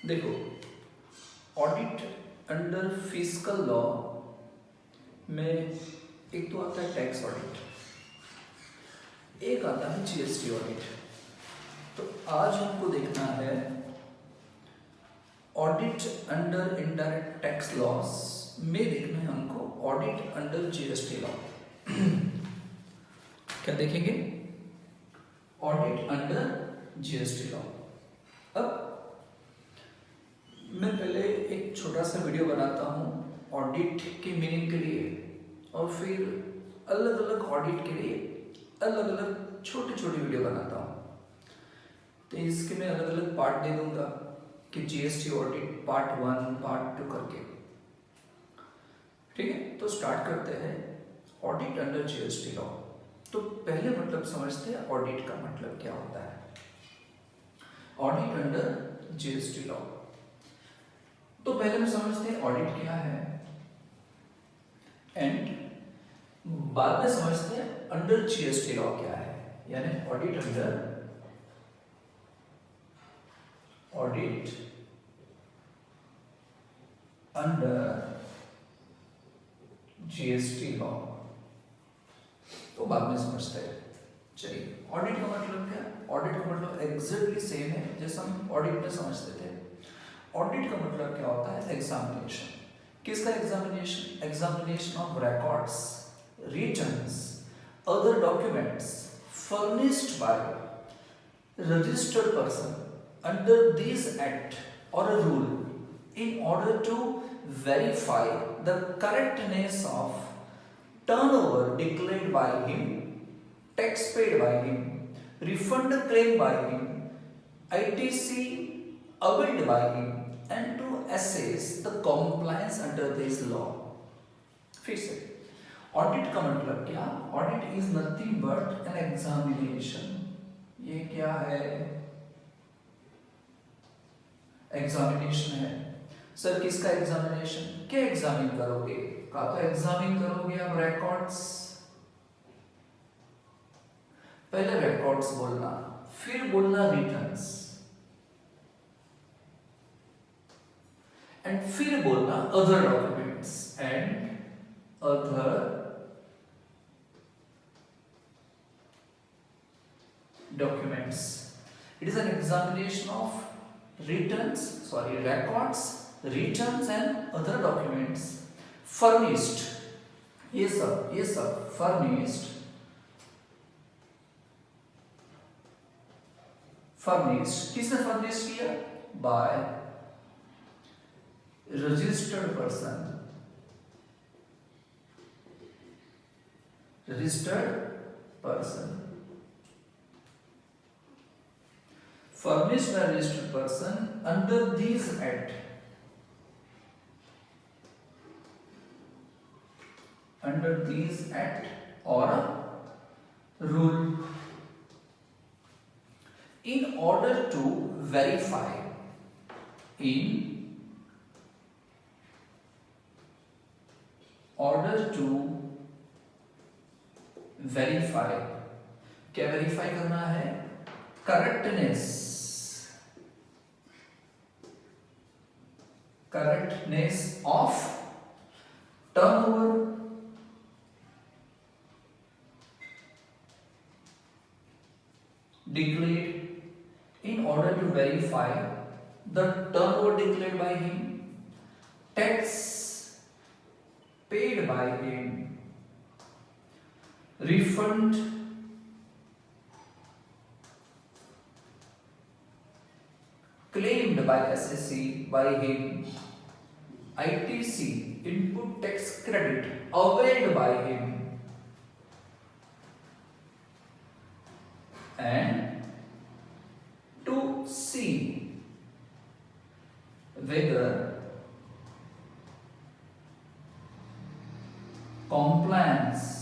देखो, audit under fiscal law में एक तो आता है टैक्स ऑडिट, एक आता है जीएसटी ऑडिट। तो आज हमको देखना है audit under indirect tax loss में देखना है हमको ऑडिट अंडर जीएसटी लॉ। क्या देखेंगे? Audit under GST law. अब मैं पहले एक छोटा सा वीडियो बनाता हूँ ऑडिट की मीनिंग के लिए, और फिर अलग अलग ऑडिट के लिए अलग अलग छोटे छोटे वीडियो बनाता हूँ। तो इसके मैं अलग अलग पार्ट दे दूंगा कि जीएसटी ऑडिट पार्ट 1 पार्ट 2 करके। ठीक है, तो स्टार्ट करते हैं ऑडिट अंडर जीएसटी लॉ। तो पहले मतलब समझते हैं ऑडिट का मतलब क्या होता है। ऑडिट अंडर जीएसटी लॉ, तो पहले में समझते हैं ऑडिट क्या है, एंड बाद में समझते हैं अंडर जीएसटी लॉ क्या है। यानी ऑडिट अंडर जीएसटी लॉ, तो बाद में समझते हैं। चलिए, ऑडिट का मतलब क्या है? ऑडिट का मतलब एग्जैक्टली सेम है जैसा हम ऑडिट में समझते थे। ऑडिट का मतलब क्या होता है? एग्जामिनेशन। किसका examination? Examination of records, returns, other documents furnished by registered person under this act or a rule in order to verify the correctness of turnover declared by him, tax paid by him, refund claimed by him, ITC availed by him, and to assess the compliance under this law. फिर से audit का मतलब क्या? Audit is nothing but an examination. ये क्या है? Examination है। Sir किसका एग्जामिनेशन? क्या एग्जामिन करोगे? का तो एग्जामिन करोगे आप रिकॉर्ड्स। पहले रिकॉर्ड्स बोलना, फिर बोलना रिटर्न्स, एंड फिर बोलना other documents and other documents. It is an examination of records, returns and other documents furnished. ये सब furnished किसने furnish किया? By registered person, furnished by registered person under these act, or rule in order to verify, क्या verify करना है? correctness of turnover declared in order to verify the turnover declared by him, tax paid by him, refund claimed by SSC by him, ITC input tax credit availed by him, and to see whether compliance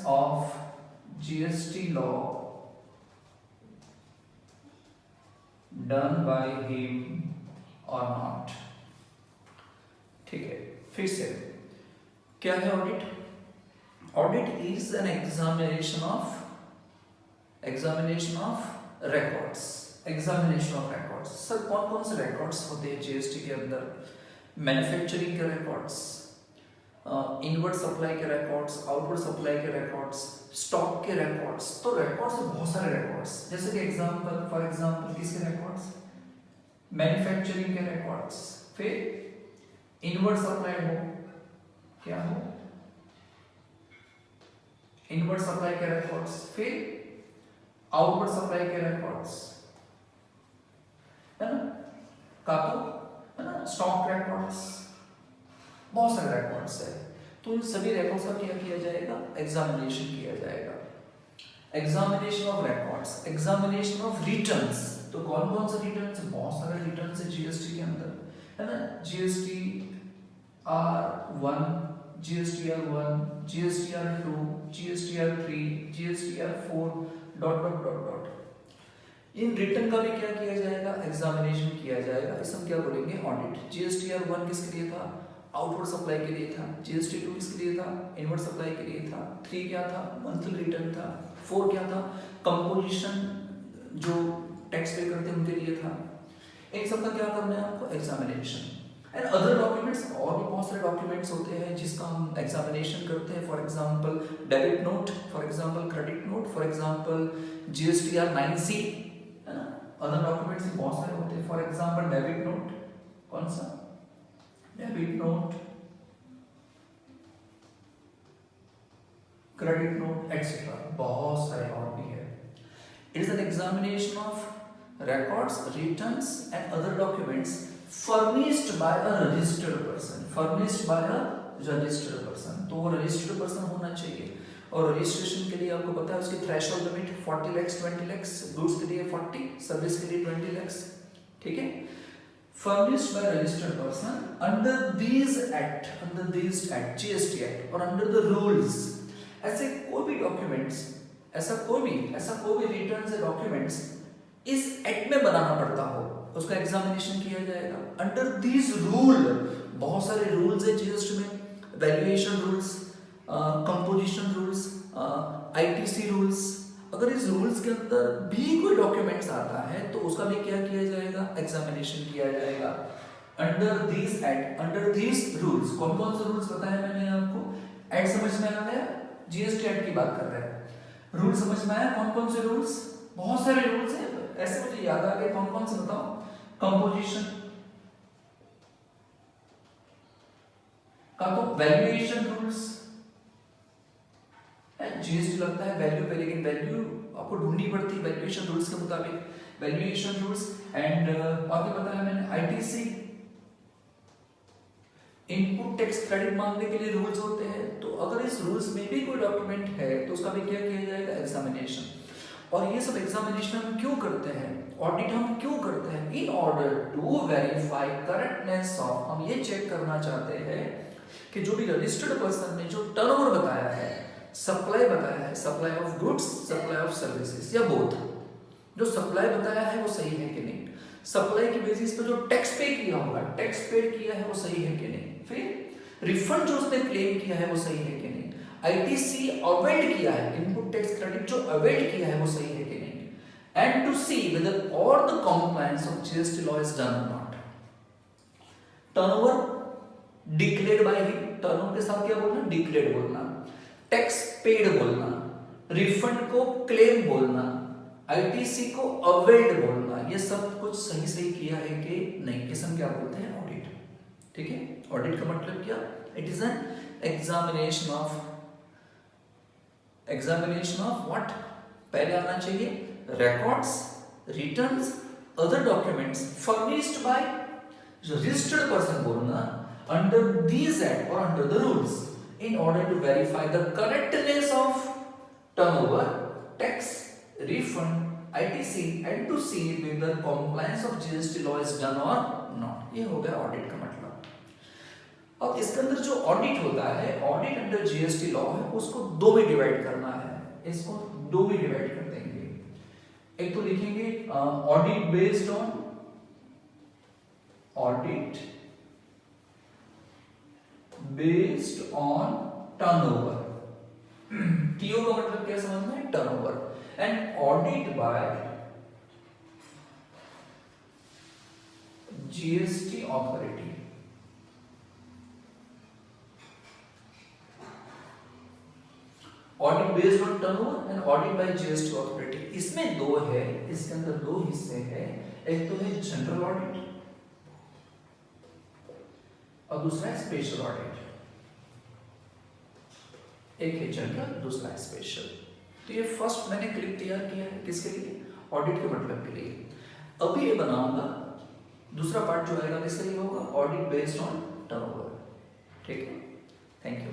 of GST law done by him or not। ठीक है, फिर से क्या है audit? Audit is an examination of examination of records, examination of records. Sir कौन कौन से records होते हैं जीएसटी के अंदर? मैन्युफैक्चरिंग के रिकॉर्ड्स, इनवर्ड सप्लाई के रिकॉर्ड्स, आउटवर्ड सप्लाई के रिकॉर्ड्स, स्टॉक के रिकॉर्ड्स। तो रिकॉर्ड्स में बहुत सारे रिकॉर्ड्स, जैसे कि एग्जांपल फॉर एग्जांपल किसके रिकॉर्ड्स? मैन्युफैक्चरिंग के रिकॉर्ड्स, फिर इनवर्ड सप्लाई हो, क्या हो? इनवर्ड सप्लाई के रिकॉर्ड्स, फिर आउटवर्ड सप्लाई के रिकॉर्ड्स, है ना? है ना? स्टॉक रिकॉर्ड्स, बहुत सारे रिकॉर्ड्स है। तो इन सभी रिकॉर्ड्स का क्या किया जाएगा? एग्जामिनेशन किया जाएगा। Examination of records, examination of returns. तो कौन कौन से रिटर्न्स? बहुत सारे रिटर्न्स है जीएसटी के अंदर, है ना? GST R1, GSTR1, GSTR2, GSTR3, GSTR4 dot dot dot dot. In return का भी क्या किया जाएगा? एग्जामिनेशन किया जाएगा। इसे हम क्या बोलेंगे? ऑडिट। GSTR1 किसके लिए था? आउटवर्ड सप्लाई के लिए था। GST2 किसके लिए था? इनवर्ड सप्लाई के लिए था। 3 क्या था? मंथली रिटर्न था। 4 क्या था? कंपोजिशन जो टैक्स पे करते हैं उनके लिए था। इन सब का क्या करना है आपको? एग्जामिनेशन। एंड अदर डॉक्यूमेंट्स, और भी बहुत सारे डॉक्यूमेंट्स होते हैं जिसका हम एग्जामिनेशन करते हैं। For example debit note, for example credit note, for example GSTR 9C, है ना? अदर डॉक्यूमेंट्स बहुत सारे होते हैं। फॉर एग्जांपल डेबिट नोट, कौन सा? Debit note, credit note etcetera, बहुत सारे और भी है। It is an examination of records, returns and other documents furnished by a registered person, furnished by a registered person। तो वो registered person होना चाहिए। और रजिस्ट्रेशन के लिए आपको पता है उसकी threshold limit 40 lakhs 20 lakhs, goods के लिए 40, सर्विस के लिए 20 lakhs, ठीक है? furnished by registered person under these act GST act और under the rules। ऐसे कोई भी डॉक्यूमेंट्स, ऐसा कोई भी रिटर्न्स या डॉक्यूमेंट्स इस एक्ट में बनाना पड़ता हो, उसका एग्जामिनेशन किया जाएगा। अंडर दीज रूल, बहुत सारे रूल्स है जीएसटी में, valuation rules, composition rules, ITC rules. अगर इस रूल्स के अंदर भी कोई डॉक्यूमेंट्स आता है तो उसका भी क्या किया जाएगा? एग्जामिनेशन किया जाएगा। Under these act, under these rules, कौन कौन से रूल्स बताया मैंने आपको? एक्ट समझ में आ गया? जीएसटी एक्ट की बात कर रहे हैं। रूल समझ में आया? कौन कौन से रूल्स? बहुत सारे रूल्स हैं, ऐसे मुझे याद आ गए। कौन कौन से बताओ? कंपोजिशन का, तो वैल्यूएशन रूल्स, जीएसटी लगता है वैल्यू पे, लेकिन वैल्यू आपको ढूंढनी पड़ती है वैल्यूएशन रूल्स के मुताबिक। वैल्यूएशन रूल्स एंड और क्या बताया मैंने? आईटीसी, इनपुट टैक्स क्रेडिट मांगने के लिए रूल्स होते हैं। तो अगर इस रूल्स में भी कोई डॉक्यूमेंट है तो उसका भी क्या किया जाएगा? एग्जामिनेशन। और ये सब एग्जामिनेशन हम क्यों करते हैं? ऑडिट हम क्यों करते हैं? In order to verify correctness of, हम ये चेक करना चाहते हैं कि जो भी रजिस्टर्ड पर्सन ने जो टर्नओवर बताया है, सप्लाई बताया है, supply of goods, supply of services या बोथ, जो सप्लाई बताया है वो सही है कि नहीं, सप्लाई की बेसिस पे जो टैक्स पे किया होगा, टैक्स पे किया है वो सही है कि नहीं, फिर रिफंड जो उसने क्लेम किया है वो सही है कि नहीं, आईटीसी अवेल्ड किया है, इनपुट टैक्स क्रेडिट जो अवेल्ड किया है वो सही है कि नहीं, and to see whether all the compliance of GST law is done or not। Turnover declared by him, turnover के साथ क्या बोलना? डिक्लेयर्ड बोलना, टैक्स पेड बोलना, रिफंड को क्लेम बोलना, आईटीसी को अवेल्ड बोलना, ये सब कुछ सही सही किया है कि नहीं, किस हम क्या बोलते हैं? ऑडिट। ठीक है, ऑडिट का मतलब क्या? It is an examination of what? पहले आना चाहिए records, returns, other documents furnished by registered person बोलना under these act or under the rules in order to verify the correctness of turnover, tax, refund, ITC and to see whether compliance of GST law is done or not। ये हो गया audit का मतलब। अब इसके अंदर जो audit होता है, ऑडिट अंडर जीएसटी लॉ है, उसको दो में डिवाइड करना है, इसको दो में डिवाइड कर देंगे। एक तो लिखेंगे audit based on turnover. TO का मतलब क्या समझना है? Turnover. And audit by GST authority. Audit based on turnover and audit by GST authority. इसमें दो है, इसके अंदर दो हिस्से हैं, एक तो है जनरल ऑडिट और दूसरा है स्पेशल ऑडिट। एक है जनरल, दूसरा है स्पेशल। तो ये फर्स्ट मैंने क्लिप तैयार किया है किसके लिए, ऑडिट के मतलब के लिए। अभी ये बनाऊंगा दूसरा पार्ट जो आएगा किसके लिए होगा, ऑडिट बेस्ड ऑन टर्नओवर। ठीक है, थैंक यू।